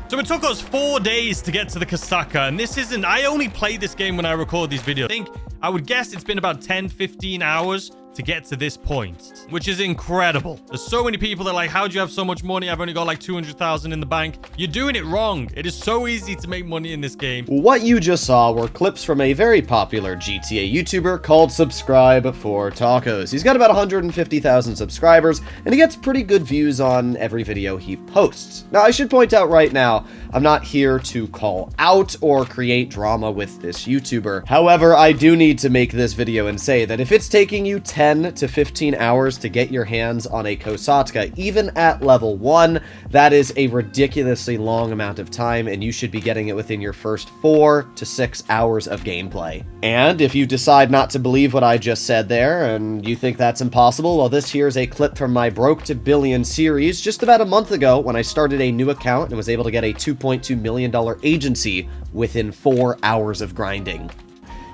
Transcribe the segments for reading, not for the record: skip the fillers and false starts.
So it took us 4 days to get to the Kosatka, and this isn't... I only played this game when I record these videos. I would guess it's been about 10, 15 hours to get to this point, which is incredible. There's so many people that are like, how do you have so much money? I've only got like 200,000 in the bank. You're doing it wrong. It is so easy to make money in this game. What you just saw were clips from a very popular GTA YouTuber called Subscribe for Tacos. He's got about 150,000 subscribers, and he gets pretty good views on every video he posts. Now, I should point out right now, I'm not here to call out or create drama with this YouTuber. However, I do need to make this video and say that if it's taking you 10 to 15 hours to get your hands on a Kosatka, even at level 1, that is a ridiculously long amount of time, and you should be getting it within your first 4 to 6 hours of gameplay. And if you decide not to believe what I just said there, and you think that's impossible, well, this here's a clip from my Broke to Billion series just about a month ago when I started a new account and was able to get a $2.2 million agency within 4 hours of grinding.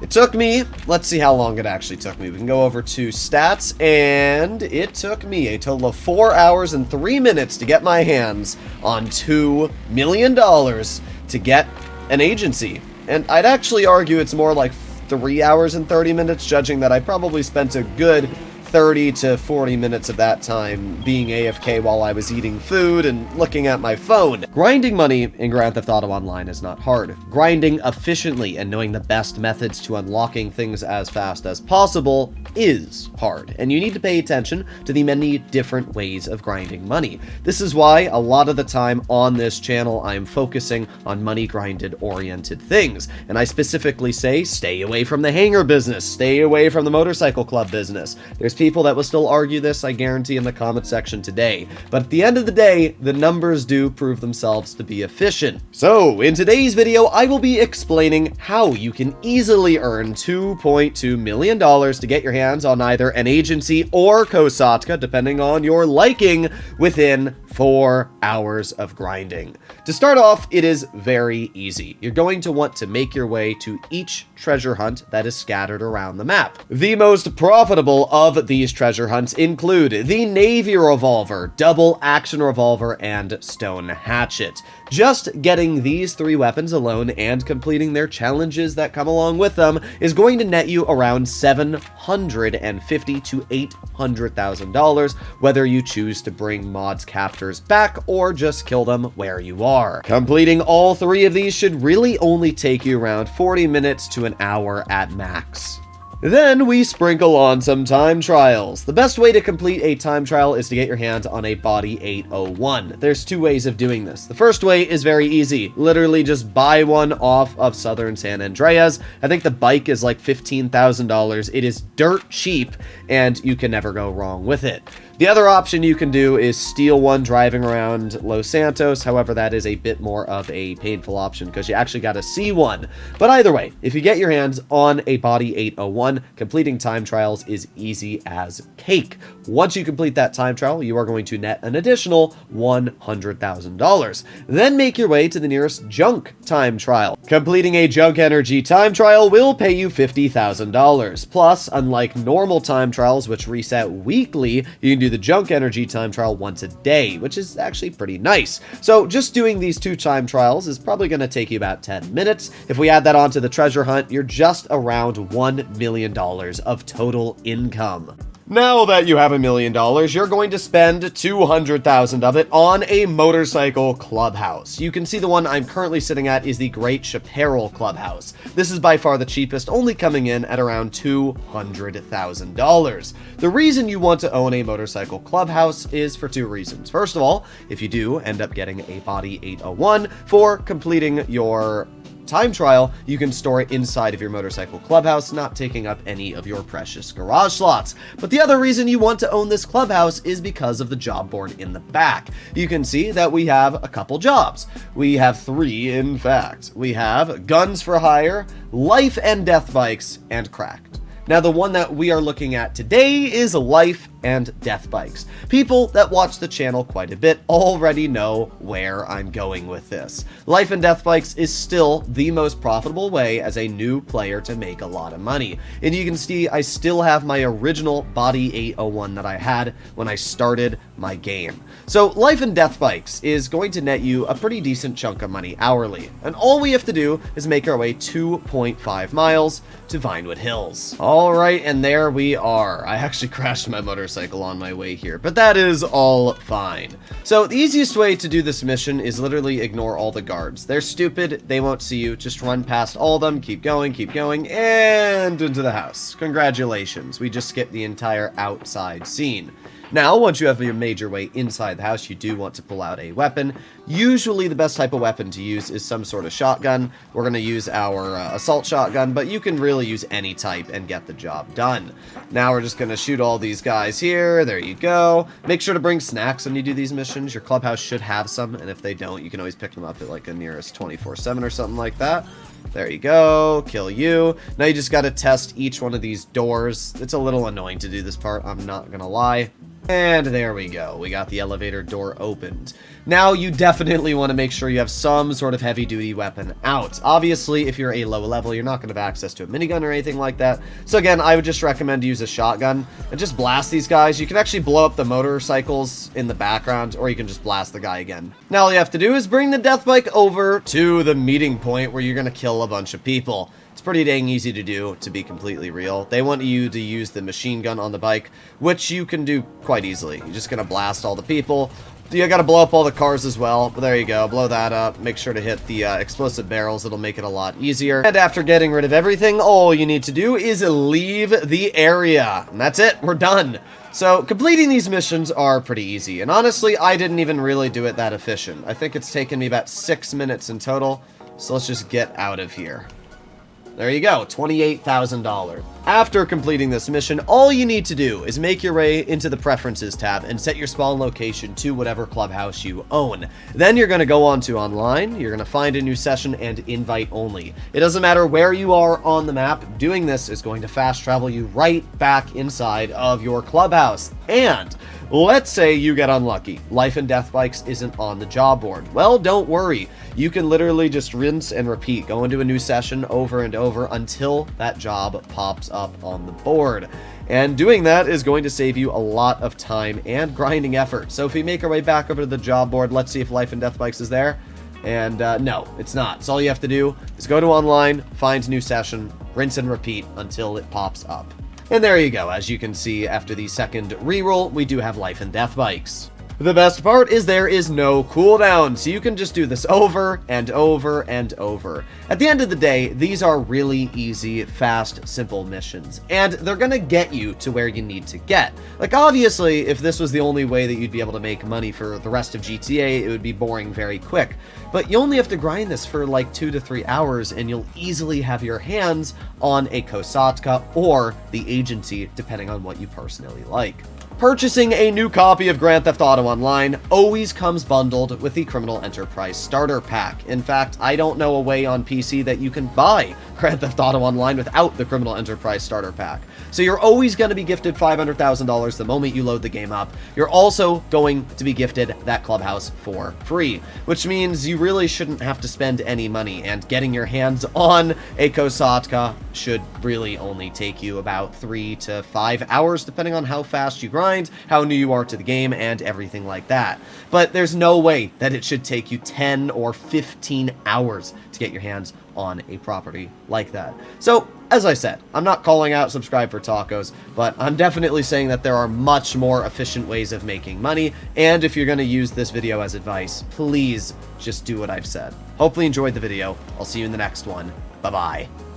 It took me, let's see how long it actually took me. We can go over to stats, and it took me a total of 4 hours and 3 minutes to get my hands on $2 million to get an agency. And I'd actually argue it's more like 3 hours and 30 minutes, judging that I probably spent a good 30 to 40 minutes of that time being AFK while I was eating food and looking at my phone. Grinding money in Grand Theft Auto Online is not hard. Grinding efficiently and knowing the best methods to unlocking things as fast as possible is hard, and you need to pay attention to the many different ways of grinding money. This is why a lot of the time on this channel I'm focusing on money grinded oriented things, and I specifically say stay away from the hangar business, stay away from the motorcycle club business. There's people that will still argue this, I guarantee, in the comment section today. But at the end of the day, the numbers do prove themselves to be efficient. So, in today's video, I will be explaining how you can easily earn $2.2 million to get your hands on either an agency or Kosatka, depending on your liking, within 4 hours of grinding. To start off, it is very easy. You're going to want to make your way to each treasure hunt that is scattered around the map. The most profitable of these treasure hunts include the Navy Revolver, Double Action Revolver, and Stone Hatchet. Just getting these 3 weapons alone and completing their challenges that come along with them is going to net you around $750,000 to $800,000, whether you choose to bring mods captors back or just kill them where you are. Completing all 3 of these should really only take you around 40 minutes to an hour at max. Then we sprinkle on some time trials. The best way to complete a time trial is to get your hands on a Body 801. There's 2 ways of doing this. The first way is very easy. Literally just buy one off of Southern San Andreas. I think the bike is like $15,000. It is dirt cheap, and you can never go wrong with it. The other option you can do is steal one driving around Los Santos. However, that is a bit more of a painful option because you actually got to see one. But either way, if you get your hands on a Body 801, completing time trials is easy as cake. Once you complete that time trial, you are going to net an additional $100,000. Then make your way to the nearest junk time trial. Completing a junk energy time trial will pay you $50,000. Plus, unlike normal time trials, which reset weekly, you can do the junk energy time trial once a day, which is actually pretty nice. So just doing these 2 time trials is probably going to take you about 10 minutes. If we add that onto the treasure hunt, you're just around $1 million of total income. Now that you have $1 million, you're going to spend 200,000 of it on a motorcycle clubhouse. You can see the one I'm currently sitting at is the Great Chaparral Clubhouse. This is by far the cheapest, only coming in at around $200,000. The reason you want to own a motorcycle clubhouse is for 2 reasons. First of all, if you do end up getting a Body 801 for completing your time trial, you can store it inside of your motorcycle clubhouse, not taking up any of your precious garage slots. But the other reason you want to own this clubhouse is because of the job board in the back. You can see that we have a couple jobs. We have 3, in fact. We have guns for hire, life and death bikes, and cracked. Now, the one that we are looking at today is life and death bikes. People that watch the channel quite a bit already know where I'm going with this. Life and death bikes is still the most profitable way as a new player to make a lot of money. And you can see I still have my original body 801 that I had when I started my game. So life and death bikes is going to net you a pretty decent chunk of money hourly. And all we have to do is make our way 2.5 miles to Vinewood Hills. All right, and there we are. I actually crashed my motorcycle on my way here, but that is all fine. So the easiest way to do this mission is literally ignore all the guards. They're stupid, they won't see you, just run past all of them, keep going, and into the house. Congratulations, we just skipped the entire outside scene. Now, once you have made your way inside the house, you do want to pull out a weapon. Usually the best type of weapon to use is some sort of shotgun. We're going to use our assault shotgun, but you can really use any type and get the job done. Now we're just going to shoot all these guys here. There you go. Make sure to bring snacks when you do these missions. Your clubhouse should have some, and if they don't, you can always pick them up at like a nearest 24/7 or something like that. There you go, kill you. Now you just got to test each one of these doors. It's a little annoying to do this part, I'm not gonna lie. And there we go, we got the elevator door opened. Now you definitely want to make sure you have some sort of heavy duty weapon out. Obviously, if you're a low level, you're not going to have access to a minigun or anything like that. So again, I would just recommend to use a shotgun and just blast these guys. You can actually blow up the motorcycles in the background, or you can just blast the guy again. Now all you have to do is bring the death bike over to the meeting point where you're going to kill a bunch of people. It's pretty dang easy to do, to be completely real. They want you to use the machine gun on the bike, which you can do quite easily. You're just going to blast all the people. You got to blow up all the cars as well, but there you go, blow that up. Make sure to hit the explosive barrels, it'll make it a lot easier. And after getting rid of everything, all you need to do is leave the area. And that's it, we're done. So completing these missions are pretty easy, and honestly, I didn't even really do it that efficient. I think it's taken me about 6 minutes in total, so let's just get out of here. There you go, $28,000. After completing this mission, all you need to do is make your way into the Preferences tab and set your spawn location to whatever clubhouse you own. Then you're going to go on to Online, you're going to find a new session and invite only. It doesn't matter where you are on the map, doing this is going to fast travel you right back inside of your clubhouse. And let's say you get unlucky. Life and Death Bikes isn't on the job board. Well, don't worry. You can literally just rinse and repeat. Go into a new session over and over until that job pops up on the board. And doing that is going to save you a lot of time and grinding effort. So if we make our way back over to the job board, let's see if Life and Death Bikes is there. And no, it's not. So all you have to do is go to Online, find new session, rinse and repeat until it pops up. And there you go. As you can see, after the second reroll, we do have Life and Death Bikes. The best part is there is no cooldown, so you can just do this over and over and over. At the end of the day, these are really easy, fast, simple missions, and they're gonna get you to where you need to get. Like, obviously, if this was the only way that you'd be able to make money for the rest of GTA, it would be boring very quick. But you only have to grind this for like 2 to 3 hours, and you'll easily have your hands on a Kosatka or the Agency, depending on what you personally like. Purchasing a new copy of Grand Theft Auto Online always comes bundled with the Criminal Enterprise Starter Pack. In fact, I don't know a way on PC that you can buy Grand Theft Auto Online without the Criminal Enterprise Starter Pack. So you're always going to be gifted $500,000 the moment you load the game up. You're also going to be gifted that clubhouse for free, which means you really shouldn't have to spend any money, and getting your hands on a Kosatka should really only take you about 3 to 5 hours, depending on how fast you grind, how new you are to the game, and everything like that. But there's no way that it should take you 10 or 15 hours to get your hands on a property like that. So, as I said, I'm not calling out subscribe for tacos, but I'm definitely saying that there are much more efficient ways of making money, and if you're going to use this video as advice, please just do what I've said. Hopefully you enjoyed the video. I'll see you in the next one. Bye-bye.